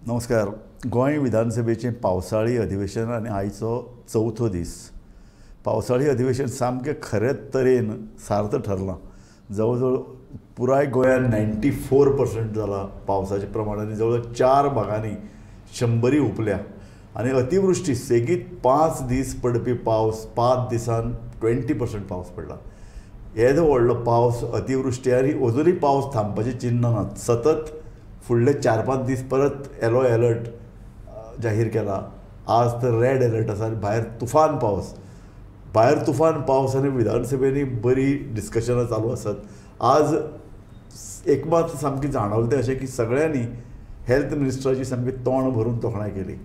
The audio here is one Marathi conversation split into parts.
नमस्कार. गोंय विधानसभेचें पावसाळी अधिवेशन आनी आयचो चवथो दीस. पावसाळी अधिवेशन सामकें खरेंच तरेन सार्थ ठरलां. जवळ जवळ पुराय गोंयांत 94% जाला पावसाचें प्रमाण आनी जवळ 4 भागांनी 100 हुंपल्या. आनी अतिवृश्टी सेगीत 5 दीस पडपी पावस 5 दिसान 20% पावस पडला. येदो व्हडलो पावस, अतिवृश्टी आनी अजुनूय पावस थांबपाचें चिन्ह नात. सतत फुडले 4-5 दीस परत येलो अलर्ट जाहीर केला. आज तर रेड अलर्ट आसा आनी भायर तुफान पावस आनी विधानसभेनी बरी डिस्कशनां चालू आसात. आज एकमात सामकी जाणवलें तें अशें की सगळ्यांनी हेल्थ मिनिस्टराची सामकी तोंड भरून तोखणाय केली.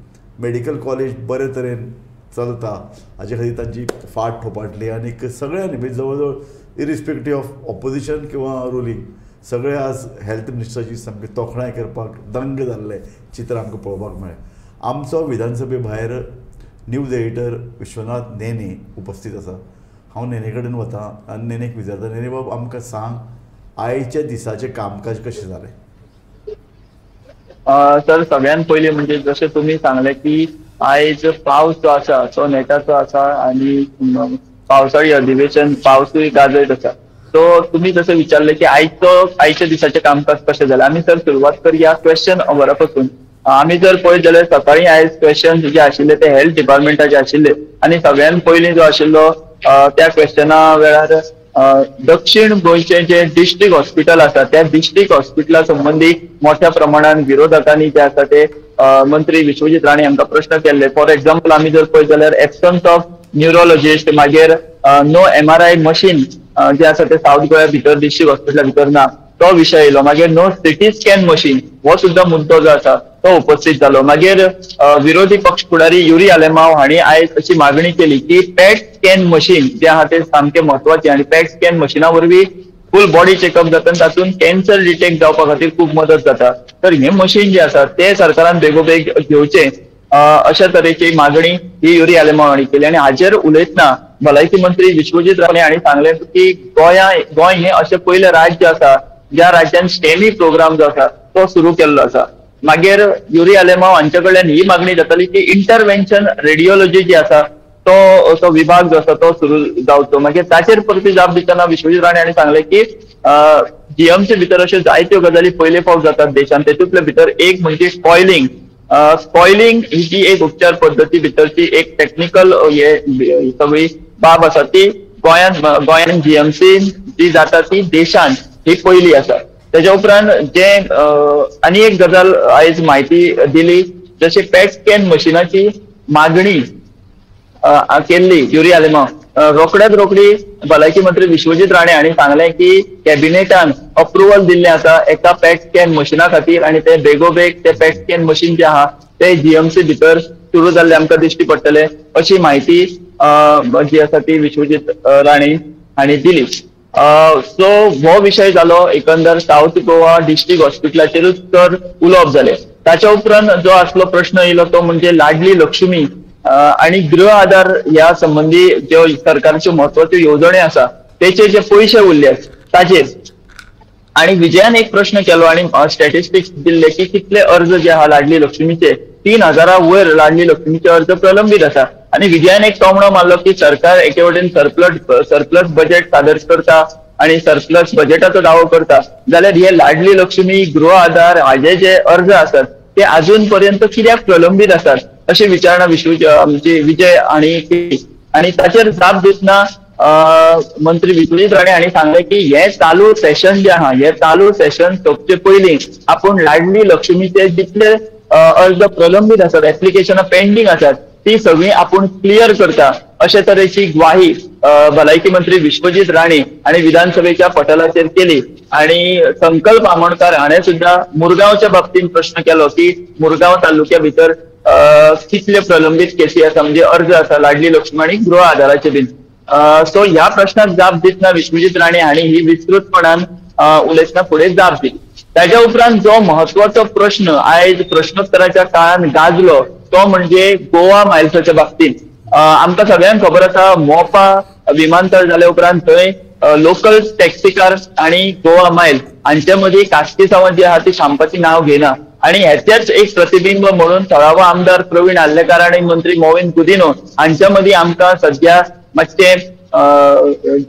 मेडिकल कॉलेज बरे तरेन चलता हाजे खातीर तांची फाट थोपाटली आनी सगळ्यांनी म्हणजे जवळ जवळ इरिस्पेक्टीव ऑफ ऑपोजिशन किंवा रुलींग सगळे आज हेल्थ मिनिस्टराची सामकी तोखणाय करपाक दंग जाल्लें चित्र आमकां पळोवपाक मेळ्ळें. आमचो विधानसभे भायर न्यूज एडिटर विश्वनाथ नेने उपस्थित आसा. हांव नेने कडेन वतां आनी नेनेक विचारता, नेने बाब आमकां सांग, आयच्या दिसाचें कामकाज कशें जालें? सर, सगळ्यात पयलीं म्हणजे जशें तुमी सांगलें की आयज पावस जो आसा तो नेटाचो आसा आनी पावसाळी अधिवेशन पावसूय गाजयत आसा. सो तुम्ही जसं विचारले की आयच्या दिसाचें कामकाज कशें जालें, आमी सर सुरवात करया क्वेश्चन अवरा पासून. आमी जर पळयत जाल्यार सकाळीं आयज क्वेश्चन जे आशिल्ले ते हेल्थ डिपार्टमेंटाचे आशिल्ले आनी सगळ्यात पयलीं जो आशिल्लो त्या क्वेश्चना वेळार दक्षिण गोंयचे जे डिस्ट्रिक्ट हॉस्पिटल आसा त्या डिस्ट्रिक्ट हॉस्पिटला संबंधी मोठ्या प्रमाणात विरोधकांनी जे आसा ते मंत्री विश्वजीत राणे हांकां प्रश्न केल्ले. फॉर एक्झाम्पल आमी जर पळयत जाल्यार एब्सन्स ऑफ न्युरोलॉजिस्ट, मागीर नो MRI मशीन जे आसा ते साऊथ गोंया भितर डिस्ट्रिक्ट हॉस्पिटला भितर ना तो विशय येयलो. मागीर नो सिटी स्कॅन मशीन हो सुद्धा मुद्दो जो आसा तो उपस्थित जालो. मागीर विरोधी पक्ष फुडारी युरी आलेमाव हांणी आयज अशी मागणी केली की पॅट स्कॅन मशीन जे आहा ते सामकें म्हत्वाचें आनी पॅट स्कॅन मशिना वरवीं फूल बॉडी चेकअप जाता आनी तातूंत कॅन्सर डिटेक्ट जावपा खातीर खूब मदत जाता. तर हे मशीन जे आसा ते सरकारान बेगोबेग घेवचें अशा तरेची मागणी ही युरी आलेमाव हांणी केली. आनी हाजेर उलयतना भलायकी मंत्री विश्वजीत राणे हांणी सांगलें की गोंय हें अशें पयलें राज्य आसा ज्या राज्यान स्टेमी प्रोग्राम जो आसा तो सुरू केल्लो आसा. मागीर युरी आलेमाव हांचे कडल्यान ही मागणी जाताली की इंटरव्हेन्शन रेडिओलॉजी जी आसा तो विभाग जो आसा तो सुरू जावचो. मागीर ताचेर परती जाप दितना विश्वजीत राणे हांणी सांगलें की जीएमसी भितर अश्यो जायत्यो गजाली पयले फावट जातात देशांत. तेतूंतले भितर एक म्हणजे स्पॉयलिंग ही जी एक उपचार पद्दती भितरची एक टेक्निकल सगळी बाब आसा ती गोंयान जीएमसी जी जाता ती देशांत ही पयली आसा. तेज्या उपरांत जे आनी एक गजाल आयज म्हायती दिली, जशी पॅट स्कॅन मशिनाची मागणी केल्ली युरी आलेमाव. रोखडी भलायकी मंत्री विश्वजीत राणे हांणी सांगलें की कॅबिनेटान अप्रुव्हल दिल्लें आसा एका पॅट स्कॅन मशिना खातीर आनी ते बेगोबेग ते पॅट स्कॅन मशीन जे आहा ते जीएमसी भितर सुरू जाल्ले आमकां दिश्टी पडटले अशी म्हायती जी आसा ती विश्वजीत राणे हांणी दिली. सो हो विशय जालो एकंदर साऊथ गोवा डिस्ट्रिक्ट हॉस्पिटलाचेरूच चड उलोवप जालें. ताच्या उपरांत जो आसलो प्रश्न येयलो तो म्हणजे लाडली लक्ष्मी आणि गृह आधार ह्या संबंधी ज्यो सरकारच्यो म्हत्वाच्यो येवजण्यो आसा तेचे जे पयशे उरले ताचेर. आणि विजयान एक प्रश्न केलो आणि स्टॅटिस्टिक्स दिल्ले की कितले अर्ज जे आहा लाडली लक्ष्मीचे 3000 वयर लाडली लक्ष्मीचे अर्ज प्रलंबित आसा. आणि विजयान एक टोमणो मारलो की सरकार एके वटेन सरप्लस बजेट सादर करता आणि सरप्लस बजेटाचो दावो करता, जाल्यार हे लाडली लक्ष्मी गृह आधार हाजे जे अर्ज आसात ते अजून पर्यंत कित्याक प्रलंबित आसात अशी विचारणा आमची विजय हांणी केली. आणि ताचेर जाप दितना मंत्री विश्वजीत राणे हांणी सांगलें की हे चालू सेशन जे आहा हे चालू सेशन सोंपचे पयलीं आपूण लाडली लक्ष्मीचे जितले अर्ज प्रलंबित आसात, एप्लिकेशनां पेंडिंग आसात ती सगळी आपूण क्लियर करता अशे तरेची ग्वाही भलायकी मंत्री विश्वजीत राणे हांणी विधानसभेच्या पटलाचेर केली. आणि संकल्प आमोणकार हाणें सुद्धा मुरगांवच्या बाबतींत प्रश्न केलो की मुरगांव तालुक्या भितर कितले प्रलंबित केसी आसा म्हणजे अर्ज आसा लाडली लक्ष्मी आणि गृह आधाराचे बीन. सो ह्या प्रश्नाक जाप दितना विश्वजीत राणे हांणी ही विस्तृतपणान उलयतना फुडें जाप दिली. ताच्या उपरांत जो महत्वाचो प्रश्न आयज प्रश्नोत्तराच्या काळान गाजलो तो म्हणजे गोवा मायल्साच्या बाबतींत. आमकां सगळ्यांक खबर आसा मोपा विमानतळ जाल्या उपरांत थंय लोकल टॅक्सी कार आणि गोवा मायल हांचे मदीं खासगी संबंध जी आहा ती शांपाची नांव घेना. आणि ह्याचेच एक प्रतिबिंब म्हणून थळावो आमदार प्रवीण आल्लेकार आणि मंत्री मोविन गुदिन्हो हांच्या मदीं आमकां सध्या मातशें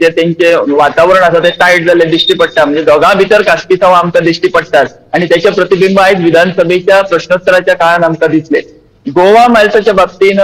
जे तेंचे वातावरण आसा ते टायट जाल्ले दिश्टी पडटा, म्हणजे दोगां भितर कास्किसांव आमकां दिश्टी पडटात आणि त्याचे प्रतिबिंब आयज विधानसभेच्या प्रश्नोत्तराच्या काळान आमकां दिसले. गोवा मायल्साच्या बाबतीन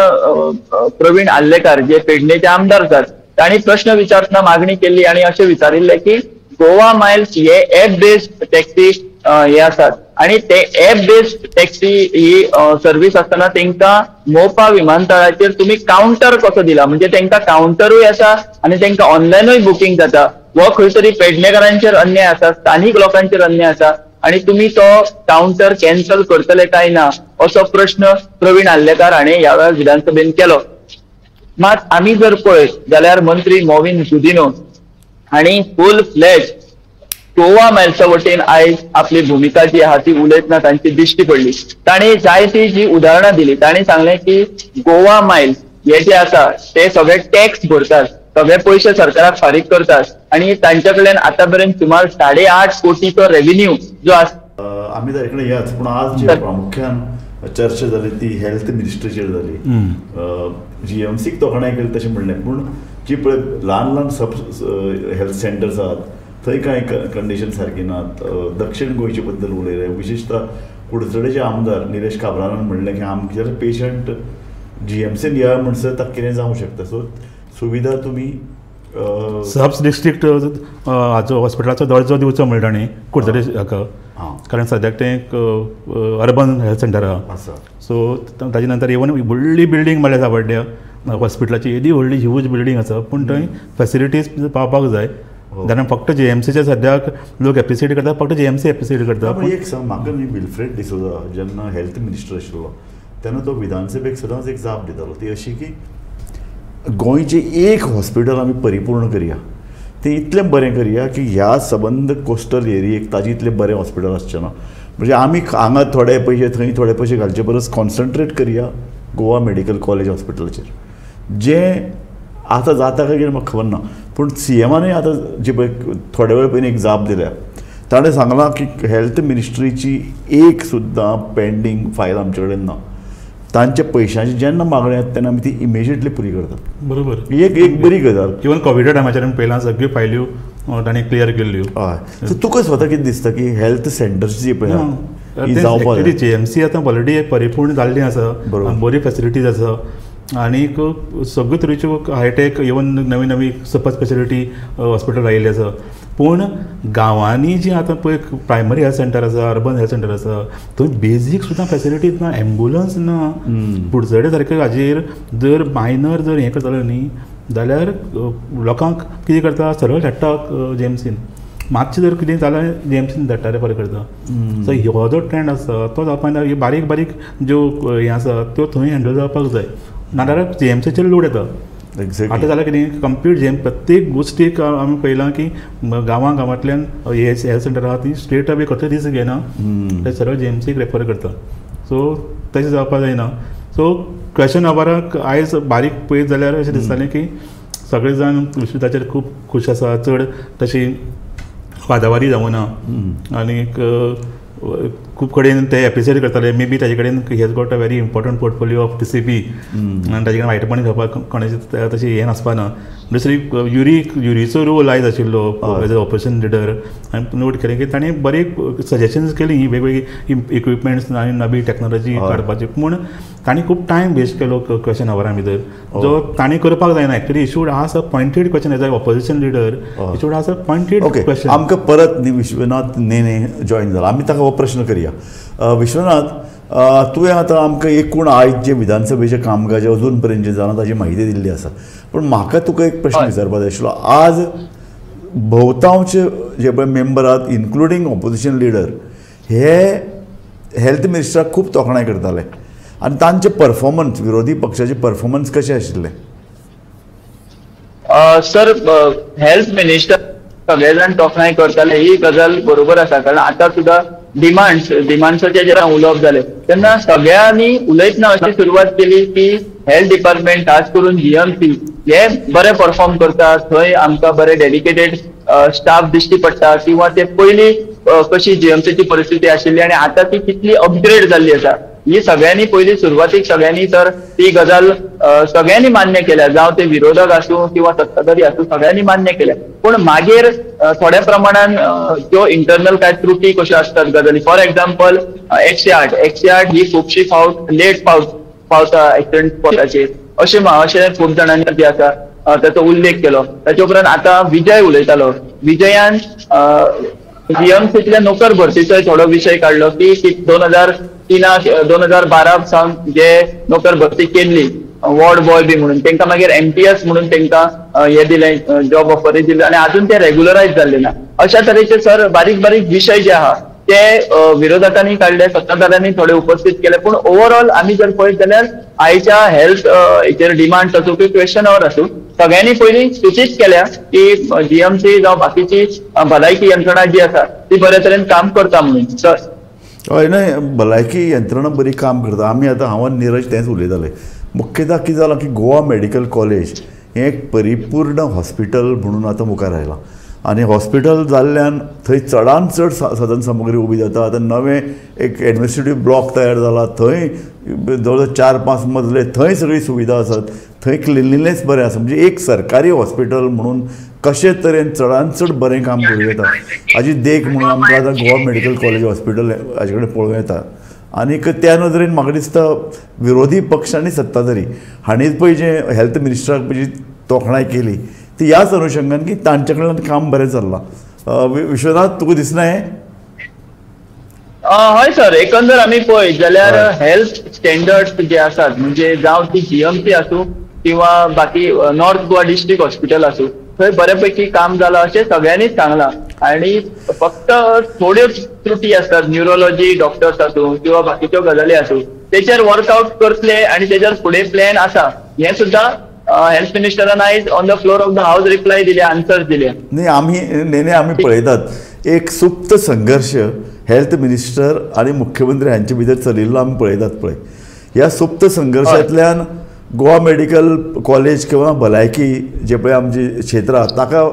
प्रवीण आल्लेकार जे पेडणेचे आमदार आसात तांणी प्रश्न विचारतना मागणी केली आणि अशें विचारिल्लें की गोवा मायल्स हे ऍप बेस्ड टॅक्सी हे आसात आणि ते ऍप बेस्ड टॅक्सी ही सर्व्हिस आसतना तांकां मोपा विमानतळाचेर तुम्ही काउंटर कसो दिला, म्हणजे तांकां काउंटरूय आसा आणि तांकां ऑनलायनूय बुकींग जाता, हो खंय तरी पेडणेकारांचेर अन्याय आसा, स्थानिक लोकांचेर अन्याय आसा आणि तुम्ही तो काउंटर कॅन्सल करतले काय ना असो प्रश्न प्रवीण आल्लेकार हाणें ह्या वेळार विधानसभेन केलो. मात आमी जर पळयत जाल्यार मंत्री मोविन गुदिन्हो हांणी फुल फ्लेज गोवा मायल्सा वटेन आयज आपली भूमिका जी आहा ती उलयतना तांची दिश्टी पडली. तांणी जायती जी उदाहरणां दिली. तांणी सांगलें की गोवा मायल्स हे जे आसा ते सगळे टॅक्स भरतात, सगळे पयशे सरकाराक फारीक करतात आणि तांच्या कडल्यान आतां पर्यंत सुमार 8.5 कोटीचो रेव्हेन्यू जो आसा. आमी ताजे कडेन याच, पूण आज जी प्रामुख्यान चर्चा जाली ती हेल्थ मिनिस्ट्रीचेर जाली. GMCक तोखणाय केली तशें म्हणलें, पूण जी पळय ल्हान ल्हान सब हेल्थ सेंटर्स आहात थंय कांय कंडिशन सारकी नात. दक्षिण गोंयचे बद्दल उलयले, विशेषतः कुडचडेचे आमदार निलेश काब्रालान म्हणलें की आमचे पेशंट GMCन या म्हणसर ताका कितें जावंक शकता. सो सुविधा तुमी सब डिस्ट्रिक्ट हाचो हॉस्पिटलाचो दर्जो दिवचो म्हणटा न्ही कुडचडे हाका, कारण सद्याक तें एक अर्बन हेल्थ सेंटर आसा. सो ताजे नंतर इवन व्हडली बिल्डींग मारल्या सांपडल्या हॉस्पिटलाची, येदी व्हडली ह्यूज बिल्डींग आसा, पूण थंय फॅसिलिटीज पावपाक जाय. कारण फक्त GMCचे सद्याक लोक एप्रिसिएट करता, फक्त GMC एप्रिसिएट करता. पूण एक सांग म्हाका न्ही, विल्फ्रेड डिसोजा जेन्ना हेल्थ मिनिस्टर आशिल्लो तेन्ना तो विधानसभेक सदांच एक जाप दितालो, ती अशी की गोंयचें एक हॉस्पिटल आमी परिपूर्ण करया, तें इतलें बरें करया की ह्या सबंद कोस्टल एरियेक ताजें इतलें बरें हॉस्पिटल आसचें ना. म्हणजे आमी हांगा थोडे पयशे थंय थोडे पयशे घालचे परस कॉन्सन्ट्रेट करया गोवा मेडिकल कॉलेज हॉस्पिटलाचेर. जें आतां जाता काय कितें म्हाका खबर ना, पूण CMानूय आतां जे पळय थोडे वेळ पयलीं एक जाप दिल्या, ताणें सांगलां की हेल्थ मिनिस्ट्रीची एक सुद्दां पेंडींग फायल आमचे कडेन ना. तांचे पयशांची जेन्ना मागणी येता तेन्ना आमी ती इमिजिएटली पुरी करतात. बरोबर, ही एक बरी गजाल. इवन कोविडा टायमाचेर पयलां सगळ्यो फायल्यो ताणें क्लियर केल्ल्यो. हय, तुका स्वता कितें दिसता की हेल्थ सेंटर्स जी पळय ही जावपाक एक्चुअली GMC आतां ऑलरेडी परिपूर्ण जाल्ली आसा, बरी फॅसिलिटीज आसा आनीक सगळे तरेच्यो हायटेक इवन नवी नवी सुपर स्पेशलिटी हॉस्पिटल आयिल्ले आसा. पूण गांवांनी जी आतां पळय प्रायमरी हेल्थ सेंटर आसा, अर्बन हेल्थ सेंटर आसा, थंय बेजीक सुद्दां फॅसिलिटीज ना, एम्ब्युलन्स ना. कुडचडे सारके हाजेर जर मायनर जर हें करतलो न्ही जाल्यार लोकांक कितें करता, सरळ धाडटा GMCन. मातशें जर कितें जाल्यार GMCन धाडटा रेफर करता. सो हो जो ट्रेंड आसा तो जावपाक जाय. बारीक बारीक ज्यो हें आसा त्यो थंय हँडल जावपाक जाय, नाजाल्यार GMCचेर लोड येता. आतां जाल्यार कितें कंप्लीट प्रत्येक गोश्टीक आमी पळयलां की गांवांतल्यान हेल्थ सेंटर आहा ती स्ट्रेट अवे खंयचो दीस घेना, ते सरळ GMCक रेफर करता. सो तशें जावपाक जायना. सो क्वेश्चन अवराक आयज बारीक पळयत जाल्यार अशें दिसतालें की सगळे जाण विश्वताचेर खूब खूश आसा, चड तशी वादावादी जावं ना. आनीक खूब कडेन ते एप्रिसिएट करताले, मे बी ताजे कडेन has got a very important portfolio of TCP आनी ताजे कडेन वायटपणी घेवपाक कोणाची तशी हें नासपाना. दुसरी युरीचो रोल आयज आशिल्लो एज अ ऑपरेशन लिडर, आनी नोट केलें की ताणें बरी सजेशन्स केली वेगवेगळी इक्विपमेंट्स आनी नवी टॅक्नोलॉजी काडपाची. पूण ताणें खूब टायम वेस्ट केलो क्वेश्चन अवरा भितर, जो ताणें करपाक जायना. Actually he should ask a pointed question as a opposition leader, he should ask a pointed question. आमकां परत न्ही विश्वनाथ नेने जॉयन जाला, आमी ताका हो प्रश्न करया. विश्वनाथ, तुवें आतां आमकां एकूण आयज जे विधानसभेचे कामकाज अजून पर्यंत जे जालां ताची म्हायती दिल्ली आसा, पूण म्हाका तुका एक प्रश्न विचारपाक जाय आशिल्लो. आज भोवतांचे जे पळय मेंबर आहात इन्क्लुडींग ऑपोजिशन लिडर हे हेल्थ मिनिस्टराक खूब तोखणाय करताले आनी तांचे परफॉर्मन्स, विरोधी पक्षाचे परफॉर्मन्स कशे आशिल्ले? सर, हेल्थ मिनिस्टर सगळे जाण तोखणाय करताले ही गजाल बरोबर आसा. कारण आतां सुद्दां डिमांड्साचे जेन्ना उलोवप जालें तेन्ना सगळ्यांनी उलयतना अशी सुरवात केली की हेल्थ डिपार्टमेंट खास करून GMC हे बरे परफॉर्म करता, थंय आमकां बरे डेडिकेटेड स्टाफ दिश्टी पडटा, किंवा ते पयलीं कशी जीएमसीची परिस्थिती आशिल्ली आणि आता ती कितली अपग्रेड जाल्ली आसा ही सगळ्यांनी पयली सुरवातीक सगळ्यांनी तर ती गजाल सगळ्यांनी मान्य केल्या, जावं ते विरोधक आसूं किंवा सत्ताधारी आसूं, सगळ्यांनी मान्य केल्या. पूण मागीर थोड्या प्रमाणान ज्यो इंटरनल काय त्रुटी कश्यो आसतात गजाली, फॉर एक्झाम्पल 108 ही खुबशी फावट लेट पावता एक्सिडेंट स्पॉटाचेर अशें खूब जाणांनी जे आसा त्याचो उल्लेख केलो. ताचे उपरांत आता विजय उलयतालो, विजयान जीएमसीतल्या नोकर भरतीचो थोडो विशय काढलो की 2012 सावन जे नोकर भरती केल्ली वॉर्ड बॉय बी म्हणून तांकां मागीर MTS म्हणून तांकां हे दिलें, जॉब ऑफर दिले आनी अजून ते रेग्युलरायज जाल्ले ना. अशा तरेचे सर बारीक बारीक विशय जे आहा ते विरोधकांनी काढले, सत्ताधाऱ्यांनी थोडे उपस्थित केले. पूण ओव्हरऑल आमी जर पळयत जाल्यार आयच्या हेल्थ हेचेर डिमांड आसूं की क्वेश्चन आवर आसूं, सगळ्यांनी पयली सूचित केल्या की जीएमसी जावं बाकीची भलायकी यंत्रणा जी आसा ती बरे तरेन काम करता म्हणून. सर हय, न्हय, भलायकी यंत्रणा बरी काम करता. आमी आतां हांव आनी निरज तेंच उलयताले. मुख्यतः कितें जालां की गोवा मेडिकल कॉलेज हें एक परिपूर्ण हॉस्पिटल म्हणून आतां मुखार आयलां आनी हॉस्पिटल जाल्ल्यान थंय चडांत चड साधन सामुग्री उबी जाता. आतां नवें एक एडमिनिस्ट्रेटीव ब्लॉक तयार जाला, थंय जवळ 4-5 मजले, थंय सगळी सुविधा आसात, थंय क्लिनलीनेस बरें आसा. म्हणजे एक सरकारी हॉस्पिटल म्हणून कशे तरेन चडांत चड बरें काम करूं येता हाजी देख म्हणून आमकां आतां गोवा मेडिकल कॉलेज हॉस्पिटल हाजे कडेन पळोवं येता. आनीक त्या नदरेन म्हाका दिसता विरोधी पक्ष आनी सत्ताधारी हांणीच पळय जे हेल्थ मिनिस्टराक जी तोखणाय केली ती ह्याच अनुशंगान की तांचे कडल्यान काम बरें चल्लां. विश्वनाथ, तुका दिसना हें? हय सर, एकंदर आमी पळयत जाल्यार हेल्थ स्टँडर्ड्स जे आसात म्हणजे जावं ती जीएमसी आसूं किंवा बाकी नॉर्थ गोवा डिस्ट्रिक्ट हॉस्पिटल आसूं, थंय बऱ्यापैकी काम जालां अशें सगळ्यांनीच सांगलां. आणि फक्त थोड्यो त्रुटी आसतात, न्यूरोलॉजी डॉक्टर्स आसूं किंवा बाकीच्यो गजाली आसूं, तेचेर वर्कआउट करतले आणि तेचेर फुडें प्लॅन आसा हें सुद्दां हेल्थ मिनिस्टरान आयज on the floor of the house reply दिले, आन्सर दिले. न्ही, आमी पळयतात एक सुप्त संघर्श हेल्थ मिनिस्टर आणि मुख्यमंत्री हांचे भितर चलिल्लो आमी पळयतात. पळय ह्या सुप्त संघर्शांतल्यान गोवा मेडिकल कॉलेज किंवा भलायकी जे पळय आमचे क्षेत्र आसा ताका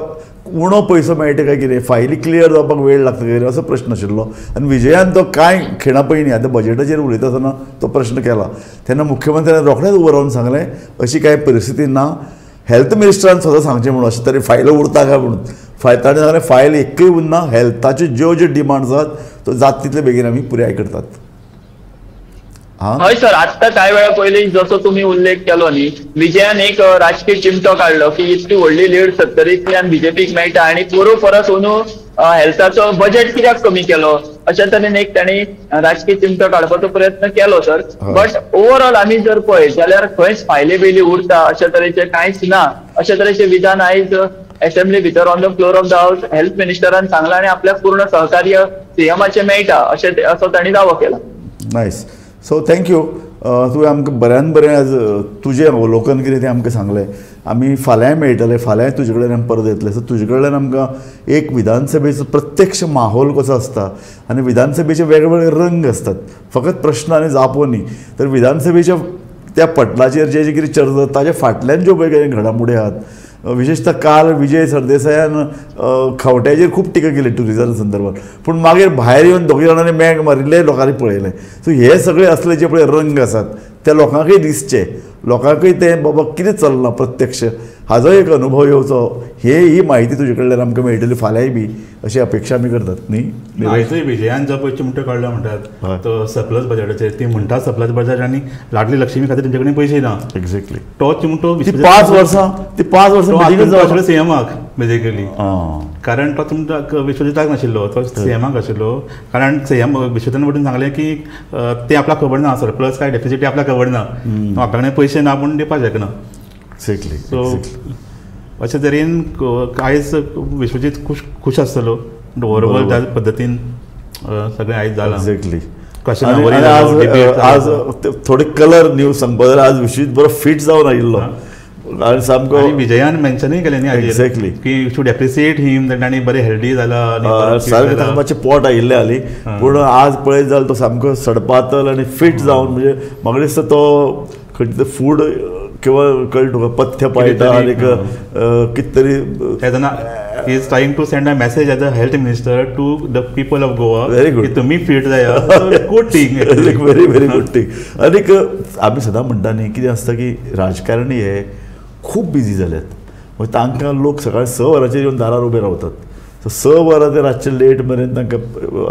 उणो पयसो मेळटा काय कितें, फायली क्लियर जावपाक वेळ लागता कितें असो प्रश्न आशिल्लो. आनी विजयान तो कांय खिणा पयलीं आतां बजेटाचेर उलयता आसतना तो प्रश्न केला तेन्ना मुख्यमंत्र्यान रोखडेंच उबो रावन सांगलें अशी कांय परिस्थिती ना, हेल्थ मिनिस्टरान स्वता सांगचें म्हणून अशें तरी फायलो उरता काय म्हणून. ताणें सांगलें फायल एकूय उरना, हेल्थाच्यो ज्यो ज्यो डिमांड्स आसात तो जाता तितले बेगीन आमी पुराय करतात. हय सर, आत्ता कांय वेळा पयलीं जसो तुमी उल्लेख केलो न्ही, विजयान एक राजकीय चिमटो काडलो की इतली व्हडली लीड 70% बीजेपीक मेळटा आनी परस अंदू हेल्थाचो बजेट कित्याक कमी केलो अशा तरेन एक तांणी राजकीय चिमटो काडपाचो प्रयत्न केलो सर. बट ओव्हरऑल आमी जर पळयत जाल्यार खंयच फायले बेली उरता अशा तरेचे कांयच ना. अशा तरेचे विधान आयज असेंब्ली भितर on the floor of the house health मिनिस्टरान सांगलां आनी आपल्याक पूर्ण सहकार्य सीएमाचे मेळटा असो तांणी दावो केला. नायस. So thank you. तुवें आमकां बऱ्यान बरें आज तुजें अवलोकन कितें तें आमकां सांगलें. आमी फाल्यां मेळटले, फाल्यां तुजे कडल्यान आमी परत येतले. सो तुजे कडल्यान आमकां एक विधानसभेचो प्रत्यक्ष माहोल कसो आसता आनी विधानसभेचे वेगवेगळे रंग आसतात, फकत प्रश्न आनी जापो न्ही, तर विधानसभेच्या त्या पटलाचेर जे कितें चर्चा ताचे फाटल्यान ज्यो पळय घडामोडी आहात, विशेषतः काल विजय सरदेसायान खंवट्याचेर खूब टिका केली टुरिजमा संदर्भात, पूण मागीर भायर येवन दोगी जाणांनी मेग मारिल्ले लोकांनी पळयलें. सो हे सगळे असले जे पळय रंग आसात ते लोकांकय दिसचे, लोकांकय ते बाबा कितें चल्लां प्रत्यक्ष हाजो एक अनुभव येवचो, ही म्हायती तुजे कडल्यान आमकां मेळटली फाल्यांय बी अशी अपेक्षा आमी करतात न्ही. विजयान जो पयशे म्हणटा काडलो म्हणटात तो सरप्लस बजेटाचेर, ती म्हणटा सरप्लस बजेट आनी लाडली लक्ष्मी खातीर तेंचे कडेन पयशे ना. एक्झॅक्टली तो चिमटो 5 वर्सां सीएमाक बेजिकली, कारण तो तुमकां विश्वजिताक नाशिल्लो, तो सीएमाक आशिल्लो. कारण सीएम विश्वजितान वटून सांगलें की तें आपल्याक खबर ना, सरप्लस काय डेफिसिट आपल्याक खबर ना, आपल्या कडेन पयशे ना पूण दिवपाक शकना. एक्झॅक्टली. सो अशे तरेन आयज विश्वजीत खूश आसतलो ओवरऑल त्या पद्दतीन सगळें आयज जालां. एक्झॅक्टली. आज थोडे कलर न्यूज सांगपा जाल्यार आज विश्वजीत बरो फिट जावन आयिल्लो आनी सामको विजयान मेन्शनूय केलें न्ही एक्झॅक्टली की शूड एप्रिसिएट हिम ताणी बरें हेल्दी जाला, सारकें ताका मातशें पोट आयिल्लें हालीं, पूण आज पळयत जाल्यार तो सामको सडपातल आनी फिट जावन, म्हणजे म्हाका दिसता तो खंयचे फूड कळ्ळें तुका पथ्य पाळटा आनी कितें तरी is trying to send a message as a health minister to the people of Goa. Very good. की तुम्ही फिट जाया. Good thing. Very very good thing. आनीक आमी सदां म्हणटा न्ही कितें आसता की राजकारणी हे खूब बिजी जाल्यात. म्हणजे तांकां लोक सकाळी 6 वरांचेर येवन दारार उबे रावतात. सो 6 वरां ते रातचे लेट मेरेन तांकां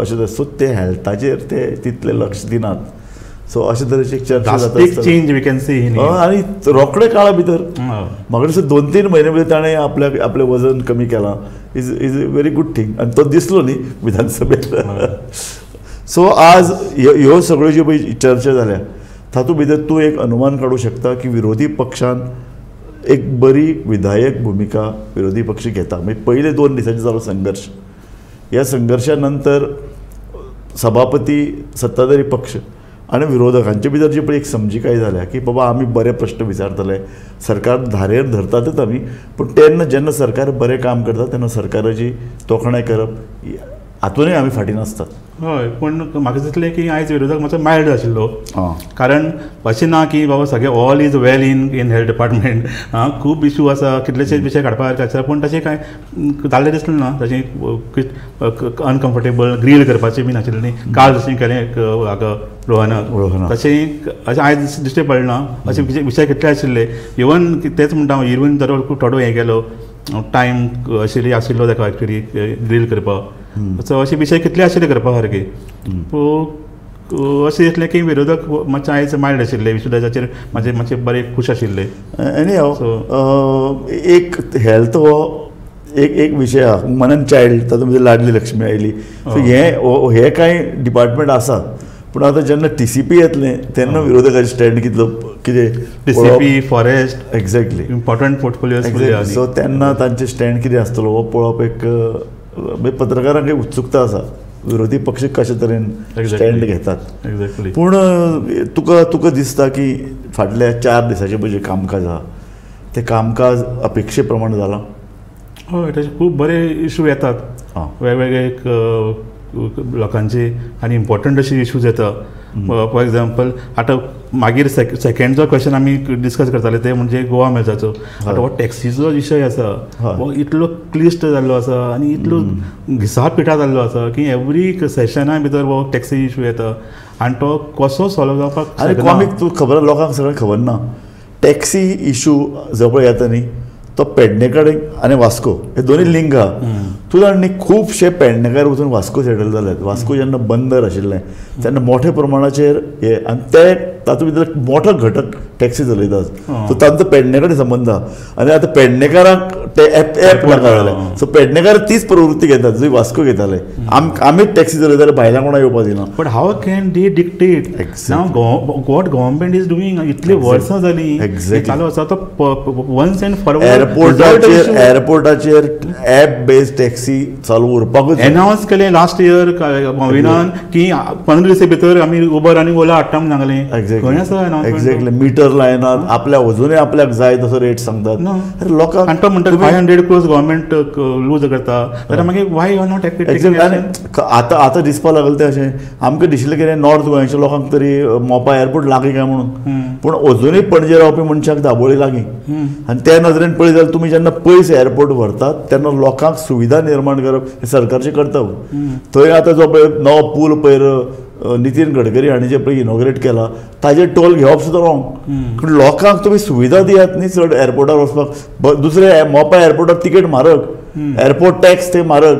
अशें सो ते हेल्थाचेर ते तितले लक्ष दिनात. सो अशे तरेची चर्चा जाता. Change we can see. आनी रोखडे काळा भितर म्हाका दिसता 2-3 म्हयने भितर ताणें आपलें वजन कमी केलां. Is a very good thing. आनी तो दिसलो न्ही विधानसभेत. सो आज ह्यो सगळ्यो ज्यो पळय चर्चा जाल्या तातूंत भितर तूं एक अनुमान काडूं शकता की विरोधी पक्षान एक बरी विधायक भुमिका विरोधी पक्ष घेता. म्हणजे पयले 2 दिसांचो जालो संघर्श. ह्या संघर्शा नंतर सभापती सत्ताधारी पक्ष आनी विरोधकांचे भितर जी पळय एक समजिकाय जाल्या की बाबा आमी बरे प्रश्न विचारतले, सरकार धारेर धरतातच आमी, पूण तेन्ना जेन्ना सरकार बरें काम करता तेन्ना सरकाराची तोखणाय करप हातूनय आमी फाटीं नासतात. हय, पूण म्हाका दिसलें की आयज विरोधक मातसो मायल्ड आशिल्लो. कारण अशें ना की बाबा सगळें all is well in health department. खूब इशू आसा, कितलेशेच विशय काडपा सारके आसा, पूण तशें कांय जाल्लें दिसलें ना. तशें अनकम्फर्टेबल ग्रील करपाचें बीन आशिल्लें न्ही. काल जशें केलें हाका रोहनाक तशें आयज दिश्टी पडना. अशें विशय कितले आशिल्ले. इवन तेच म्हणटा इवन जर थोडो हें केलो टायम आशिल्लो ताका एक्चुली ग्रील करपाक. सो अशे विशय कितले आशिल्ले करपा सारके. अशें दिसलें की विरोधक मातशे आयज मायल्ड आशिल्ले विशयाचेर मातशे बरे खूश आशिल्ले. एनी हांव एक हेल्थ हो एक विशय आहा. वुमन एंड चायल्ड तातूंत भितर लाडली लक्ष्मी आयली. सो हे कांय डिपार्टमेंट आसा. पूण आतां जेन्ना TCP येतलें तेन्ना विरोधकाचें स्टँड कितें TCP forest exactly important portfolios. So तेन्ना तांचें स्टँड कितें आसतलो हो पळोवप एक पत्रकारांक एक उत्सुकता आसा. विरोधी पक्ष कशे तरेन स्टँड घेतात. एक्झॅक्टली. पूण तुका दिसता की फाटल्या 4 दिसाचें पळय जें कामकाज आहा तें कामकाज अपेक्षे प्रमाण जालां? हय, तशे खूब बरे इशू येतात. वेगवेगळे लोकांचे आनी इम्पॉर्टंट अशे इशूज येता. फॉर एग्जाम्पल आतां मागीर सेकंड जो क्वेश्चन आमी डिस्कस करताले ते म्हणजे गोवा मेल्साचो. आतां हो टॅक्सीचो विशय आसा हो इतलो क्लिश्ट जाल्लो आसा आनी इतलो घिसा पिठा जाल्लो आसा की एवरी सेशना भितर हो टॅक्सी इशू येता आनी तो कसो सॉल्व जावपाक. आनी कॉमीक तूं खबर लोकांक सगळ्यांक खबर ना. टॅक्सी इशू जो पळय येता न्ही तो पेडणेकर आनी वास्को हे दोनूय लिंक आहा. तूं जाण न्ही खुबशे पेडणेकार वचून वास्को सेटल जाल्यात. वास्को जेन्ना बंदर आशिल्लें तेन्ना मोठ्या प्रमाणाचेर हे आनी ते तातूंत भितर मोठो घटक टॅक्सी चलयतात. सो तांचो पेडणेकडेन संबंद आहा. आनी आतां पेडणेकारांक ते एप नाका जालें. सो पेडणेकार तीच प्रवृत्ती घेतात जी वास्को घेताले. आमीच टॅक्सी चलयताले, भायल्या कोणाक येवपाक दिना. But how can they dictate now what government is doing. इतली वर्सां जालीं चालू आसा तो वन्स एंड फॉरवर्ड. एअरपोर्टाचेर एप बेस्ड टॅक्सी चालू उरपाकूच अनाउन्स केलें लास्ट इयर मोविनान की 15 दिसां भितर आमी उबर आनी ओला हाडटा म्हूण सांगलें. खंय आसा अनाउन्समेंट. एक्झॅक्टली. मिटर लायनात, आपल्या अजुनूय आपल्याक जाय तसो रेट सांगतात लोकांक. आनी तो म्हणटा 500 crores गव्हर्मेंट लूज करता जाल्यार मागीर why you are not acting. आतां दिसपा लागलें तें अशें आमकां दिसलें की नॉर्थ गोंयच्या लोकांक तरी मोपा एअरपोर्ट लागीं काय म्हणून. पूण अजुनूय पणजे रावपी मनशाक दाबोळी लागीं. आनी त्या नदरेन पळय जाल्यार तुमी जेन्ना पयस एअरपोर्ट व्हरतात तेन्ना लोकांक सुविधा निर्माण करप हें सरकारचें कर्तव्य. थंय आतां जो पळय नवो पूल पळय नितीन गडकरी हांणी जे पळय इनॉग्रेट केला ताजेर टोल घेवप सुद्दां रॉंग. पूण लोकांक तुमी सुविधा दियात न्ही चड एअरपोर्टार वचपाक. दुसरे मोपा एअरपोर्टार तिकेट म्हारग, एअरपोर्ट टॅक्स ते म्हारग.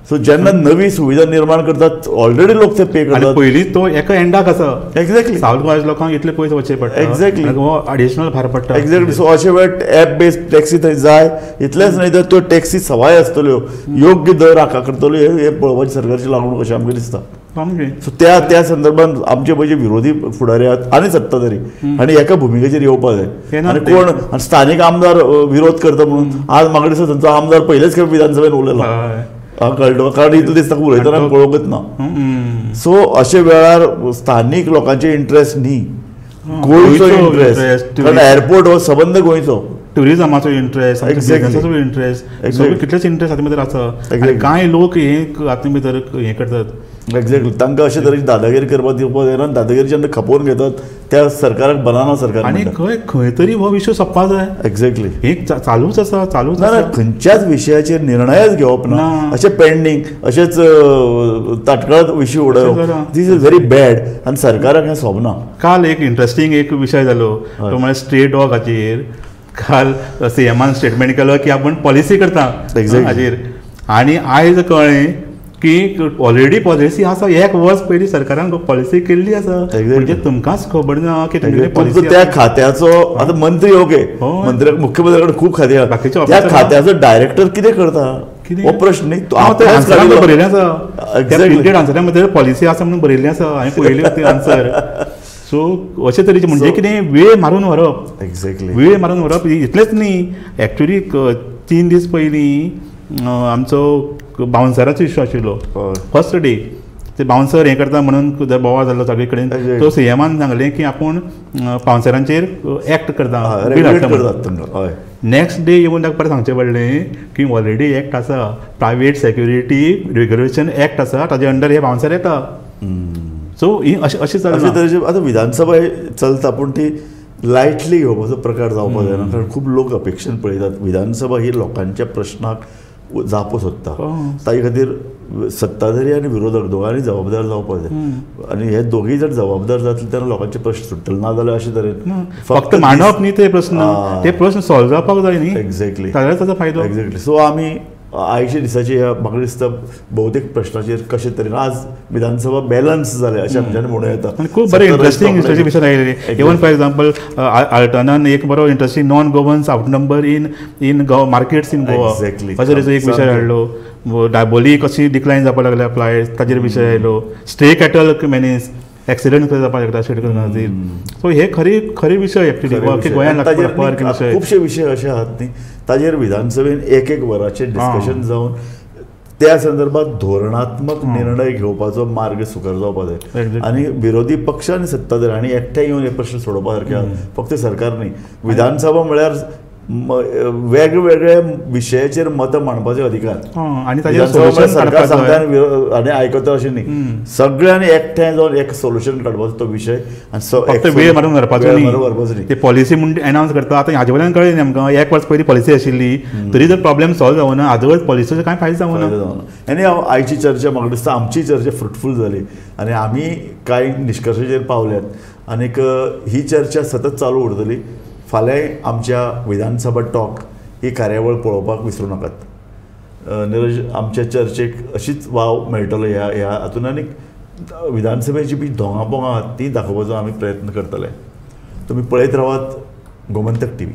सो जेन्ना नवी सुविधा निर्माण करतात ऑलरेडी लोक ते पे करतात. पयलीं तो एका एंडाक आसा. एक्झॅक्टली. सावथ गोंयच्या लोकांक इतले पयस वचचे पडटा. एक्झॅक्टली. एडिशनल भार पडटा. एक्झॅक्टली. सो अशे वेळ एप बेस्ड टॅक्सी थंय जाय. इतलेंच न्हय तर त्यो टॅक्सी सवाय आसतल्यो, योग्य दर आकार करतल्यो हे पळोवपाची सरकारची लागणूक अशें आमकां दिसता. सो त्या संदर्भात आमचे पळय जे विरोधी फुडारी आहात आनी सत्ताधारी आनी एका भुमिकेचेर येवपाक जाय. आनी कोण स्थानीक आमदार विरोध करता म्हणून आज म्हाका दिसता थंयचो आमदार पयलेच खेप विधानसभेन उलयलो. कळ्ळो. कारण इतले दीस ताका उलयतना पळोवंकच ना. सो अशे वेळार स्थानीक लोकांचे इंट्रस्ट न्ही, गोंयचो इंट्रस्ट. कारण एअरपोर्ट हो सबंद गोंयचो. टुरिजमाचो इंट्रस्ट, बिझनसाचो इंट्रस्ट, सगळे कितलेच इंट्रस्ट हातूंत भितर आसा. आनी कांय लोक हे हातूंत भितर हें करतात. एक्झॅक्टली. तांकां अशे तरेची दादागिरी करपाक दिवपाक जायना. दादागिरी जेन्ना खपोवन घेतात त्या सरकाराक बनाना सरकार आनी खंय तरी हो विशय सोंपपा जाय. एक्झॅक्टली हे चालूच आसा ना खंयच्याच विशयाचेर निर्णयच घेवप ना, अशें पेंडींग अशेंच ताटकळत विशय उडोवप, दीस इज व्हेरी बॅड आनी सरकाराक हें सोबना. काल एक इंट्रस्टींग एक विशय जालो तो म्हळ्यार स्ट्रे डॉगाचेर. काल सीएमान स्टेटमेंट केलो की आपण पॉलिसी करता हाचेर, आनी आयज कळ्ळें की ऑलरेडी पॉलिसी आसा. 1 वर्स पयलीं सरकारान पॉलिसी केल्ली आसा, म्हणजे तुमकांच खबर ना की तुमकां त्या खात्याचो आतां मंत्री ओके मंत्र्याक मुख्यमंत्र्या कडेन खूब खातें आसा, त्या खात्याचो डायरेक्टर कितें करता हो प्रश्न न्ही. बरयल्लें आसा आन्सरा मध्ये पॉलिसी आसा म्हणून बरयल्लें आसा, हांवें पळयलें आन्सर. सो अशे तरेचे म्हणजे कितें वेळ मारून व्हरप. एक्झॅक्टली वेळ मारून व्हरप इतलेंच न्ही. एक्चुली 3 दीस पयलीं आमचो बाउन्सराचो इश्यू आशिल्लो फर्स्ट डे. ते बाउन्सर हें करता म्हणून बोवाळ जाल्लो सगळे कडेन. तो सीएमान सांगलें की आपूण बाउन्सरांचेर एक्ट करता. नेक्स्ट डे येवन ताका परत सांगचें पडलें की ऑलरेडी एक्ट आसा, प्रायवेट सेक्युरिटी रेग्युलेशन एक्ट आसा, ताजे अंडर हे बाउन्सर येता. सो अशें तरेचे आतां विधानसभा चलता पूण ती लायटली घेवपाचो प्रकार जावपाक जायना, कारण खूब लोक अपेक्षेन पळयतात विधानसभा ही लोकांच्या प्रश्नाक जापो सोदता. ताचे खातीर सत्ताधारी आनी विरोधक दोगांनी जबाबदार जावपाक जाय, आनी हे दोगूय जर जबाबदार जातले तेन्ना लोकांचे प्रश्न सुट्टले. ना जाल्यार अशे तरेन फक्त मांडप न्ही ते प्रश्न सॉल्व जावपाक जाय न्ही. एक्झॅक्टली ताजो ताजो फायदो. एक्झॅक्टली. सो आमी आयच्या दिसाची म्हाका दिसता भौतीक प्रश्नाचेर कशे तरेन आज विधानसभा बॅलन्स जाले अशें आमच्यान म्हणूं येता. आनी खूब बरे इंट्रस्टींग विशय आयले. इवन फॉर एक्झाम्पल आल्टनान एक बरो interesting non governance आउटनंबर in markets in Goa अशे तरेचो एक विशय हाडलो. दाबोली कशी डिक्लायन जावपाक लागल्या फ्लायट्स ताजेर विशय आयलो. स्ट्रे कॅटल मेनीस एक्सिडेंट खंय जावपाक शकता शेतकरी खातीर. सो हे खरे विशय एक्चुअली गोंयांत खुबशे विशय अशे आहात न्ही ताजेर विधानसभेन 1 वराचें डिस्कशन जावन त्या संदर्भात धोरणात्मक निर्णय घेवपाचो मार्ग सुकर जावपाक जाय. आनी विरोधी पक्ष आनी सत्ताधारी हांणी एकठांय येवन हे प्रश्न सोडोवपा सारके. फक्त सरकार न्ही, विधानसभा म्हळ्यार वेगवेगळ्या विशयाचेर मतां मांडपाचे अधिकार. आनी सरकार सांगता आनी आयकता अशें न्ही, सगळ्यांनी एकठांय जावन एक सोल्युशन काडपाचो तो विशय. वेळ मारून व्हरपाचो न्ही. ते पॉलिसी म्हणून एनावन्स करता. आतां हाजे वयल्यान कळ्ळें आमकां 1 वर्स पयलीं पॉलिसी आशिल्ली तरी जर प्रॉब्लेम सॉल्व जावना आदवळ्स पॉलिसीचो कांय फायदो जावना. आनी आयची चर्चा म्हाका दिसता आमची चर्चा फ्रुटफूल जाली आनी आमी कांय निश्कर्शाचेर पावल्यात. आनीक ही चर्चा सतत चालू उरतली. फाल्यां आमच्या विधानसभा टॉक ही कार्यावळ पळोवपाक विसरूं नाकात. निरज आमच्या चर्चेक अशीच वाव मेळटलो ह्या हातून, आनी विधानसभेची बी दोंगां बोंगां ती दाखोवपाचो आमी प्रयत्न करतले. तुमी पळयत रावात गोमंतक TV.